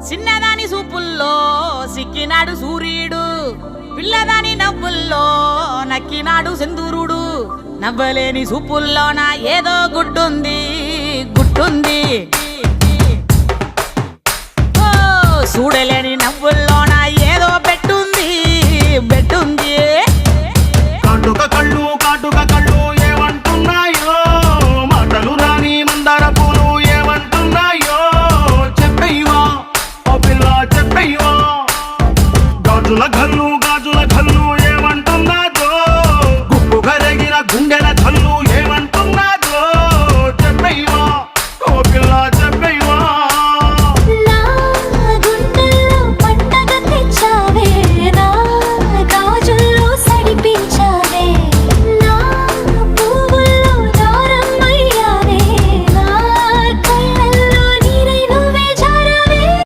చిన్నదాని సూపుల్లో సిక్కినాడు సూర్యుడు, పిల్లదాని నవ్వుల్లో నక్కినాడు సింధూరుడు. నవ్వలేని సూపుల్లోన ఏదో గుడ్డుంది గుడ్డుంది, ఓ చూడలేని నవ్వుల్లోన ఏదో బెట్టుంది బెట్టుంది. కాటుక కళ్ళు కాటుక కళ్ళు ఏమంటున్నాయో, మాటలు రాని మందార పూలు ఏమంటున్నాయో. చెప్పయ్యవా ఓ పిల్ల చెప్పయ్యవా, గాజుల గల్లు